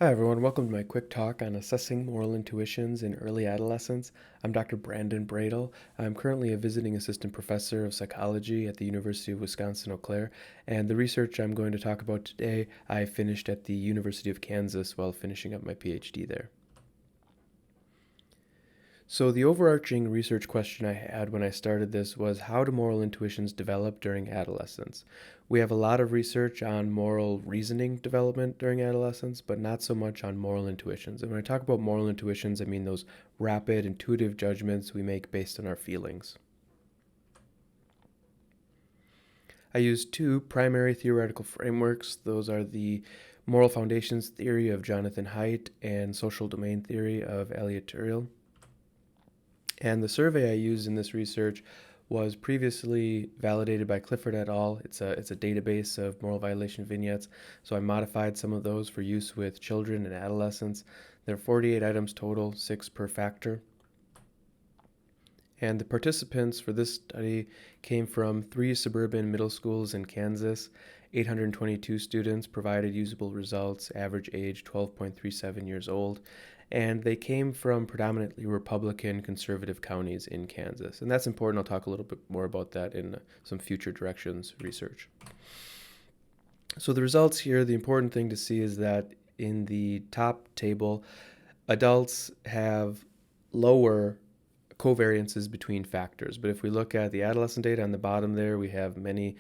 Hi, everyone. Welcome to my quick talk on assessing moral intuitions in early adolescence. I'm Dr. Brandon Bretl. I'm currently a visiting assistant professor of psychology at the University of Wisconsin-Eau Claire, and the research I'm going to talk about today I finished at the University of Kansas while finishing up my PhD there. So, the overarching research question I had when I started this was, how do moral intuitions develop during adolescence? We have a lot of research on moral reasoning development during adolescence, but not so much on moral intuitions. And when I talk about moral intuitions, I mean those rapid, intuitive judgments we make based on our feelings. I used two primary theoretical frameworks. Those are the moral foundations theory of Jonathan Haidt and social domain theory of Turiel. And the survey I used in this research was previously validated by Clifford et al. It's a database of moral violation vignettes, so I modified some of those for use with children and adolescents. There are 48 items total, 6 per factor. And the participants for this study came from 3 suburban middle schools in Kansas. 822 students provided usable results, average age 12.37 years old, and they came from predominantly Republican conservative counties in Kansas. And that's important. I'll talk a little bit more about that in some future directions research. So the results here, the important thing to see is that in the top table, adults have lower covariances between factors. But if we look at the adolescent data on the bottom there, we have many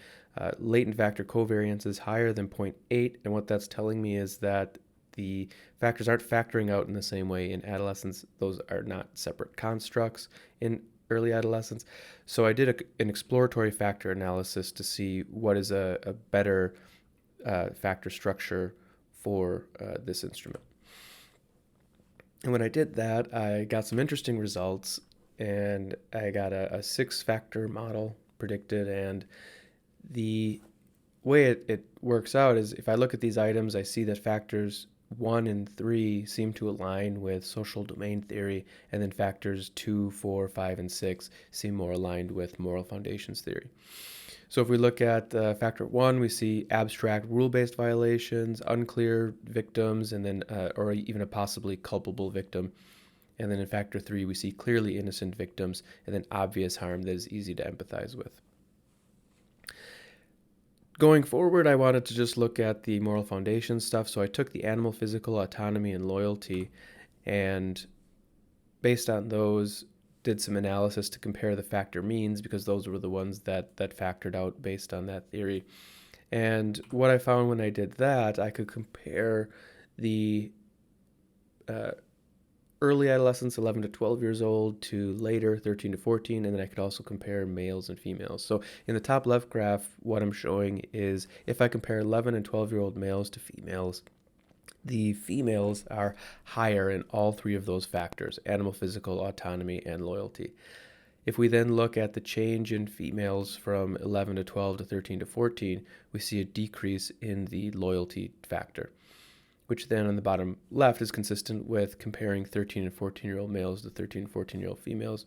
latent factor covariances higher than 0.8. And what that's telling me is that the factors aren't factoring out in the same way in adolescence. Those are not separate constructs in early adolescence. So I did an exploratory factor analysis to see what is a better factor structure for this instrument. And when I did that, I got some interesting results, and I got a 6-factor model predicted. And the way it works out is, if I look at these items, I see that factors 1 and 3 seem to align with social domain theory, and then factors 2, 4, 5, and 6 seem more aligned with moral foundations theory. So if we look at factor 1, we see abstract rule-based violations, unclear victims, and then or even a possibly culpable victim. And then in factor 3, we see clearly innocent victims, and then obvious harm that is easy to empathize with. Going forward, I wanted to just look at the moral foundation stuff, so I took the animal physical, autonomy, and loyalty, and based on those, did some analysis to compare the factor means, because those were the ones that factored out based on that theory. And what I found when I did that, I could compare the early adolescents, 11 to 12 years old, to later, 13 to 14, and then I could also compare males and females. So in the top left graph, what I'm showing is if I compare 11 and 12-year-old males to females, the females are higher in all 3 of those factors: animal physical, autonomy, and loyalty. If we then look at the change in females from 11 to 12 to 13 to 14, we see a decrease in the loyalty factor, which then on the bottom left is consistent with comparing 13 and 14-year-old males to 13 and 14-year-old females.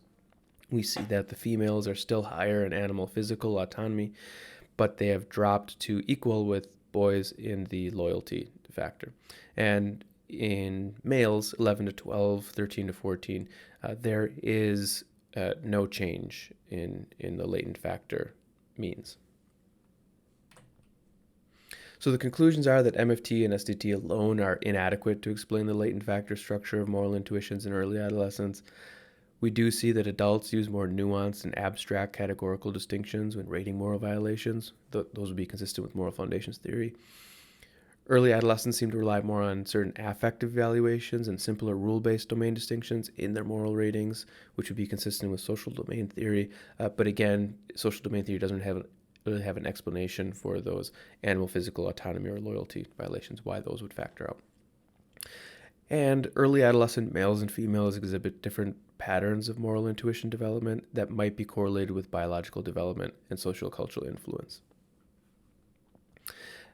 We see that the females are still higher in animal physical autonomy, but they have dropped to equal with boys in the loyalty factor. And in males, 11 to 12, 13 to 14, there is no change in the latent factor means. So the conclusions are that MFT and SDT alone are inadequate to explain the latent factor structure of moral intuitions in early adolescence. We do see that adults use more nuanced and abstract categorical distinctions when rating moral violations. Those would be consistent with moral foundations theory. Early adolescents seem to rely more on certain affective evaluations and simpler rule-based domain distinctions in their moral ratings, which would be consistent with social domain theory. But again, social domain theory doesn't really have an explanation for those animal physical autonomy or loyalty violations, why those would factor out. And early adolescent males and females exhibit different patterns of moral intuition development that might be correlated with biological development and social cultural influence.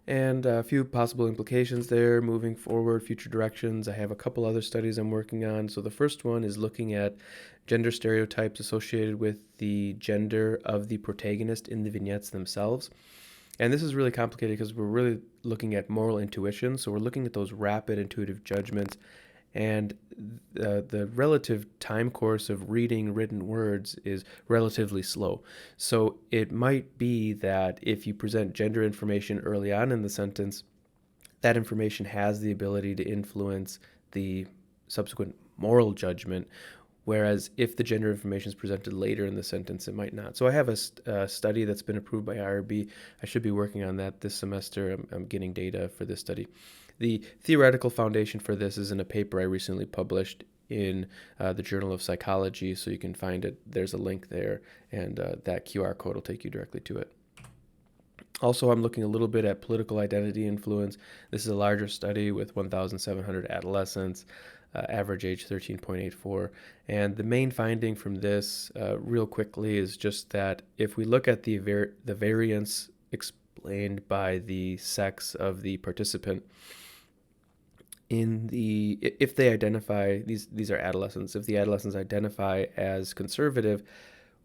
And a few possible implications there moving forward, future directions. I have a couple other studies I'm working on. So the first one is looking at gender stereotypes associated with the gender of the protagonist in the vignettes themselves. And this is really complicated because we're really looking at moral intuition. So we're looking at those rapid intuitive judgments, and the relative time course of reading written words is relatively slow. So it might be that if you present gender information early on in the sentence, that information has the ability to influence the subsequent moral judgment. Whereas if the gender information is presented later in the sentence, it might not. So I have a study that's been approved by IRB. I should be working on that this semester. I'm getting data for this study. The theoretical foundation for this is in a paper I recently published in the Journal of Psychology, so you can find it. There's a link there, and that QR code will take you directly to it. Also, I'm looking a little bit at political identity influence. This is a larger study with 1,700 adolescents, average age 13.84. And the main finding from this, real quickly, is just that if we look at the variance explained by the sex of the participant, if they identify, these are adolescents, if the adolescents identify as conservative,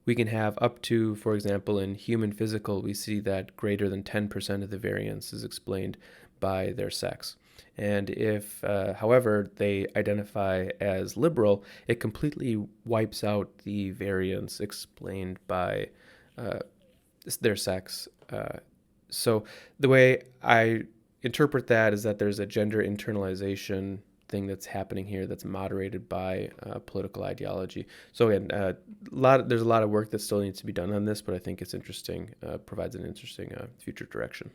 we can have up to, for example, in human physical, we see that greater than 10% of the variance is explained by their sex. And if, however, they identify as liberal, it completely wipes out the variance explained by their sex. So the way I interpret that is that there's a gender internalization thing that's happening here that's moderated by political ideology. So again, there's a lot of work that still needs to be done on this, but I think it's interesting, provides an interesting future direction.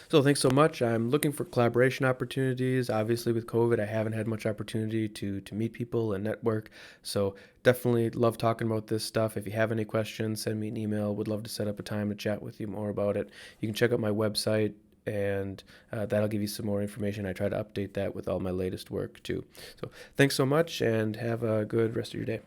So thanks so much. I'm looking for collaboration opportunities. Obviously, with COVID, I haven't had much opportunity to meet people and network. So definitely love talking about this stuff. If you have any questions, send me an email. Would love to set up a time to chat with you more about it. You can check out my website, and that'll give you some more information. I try to update that with all my latest work too. So thanks so much, and have a good rest of your day.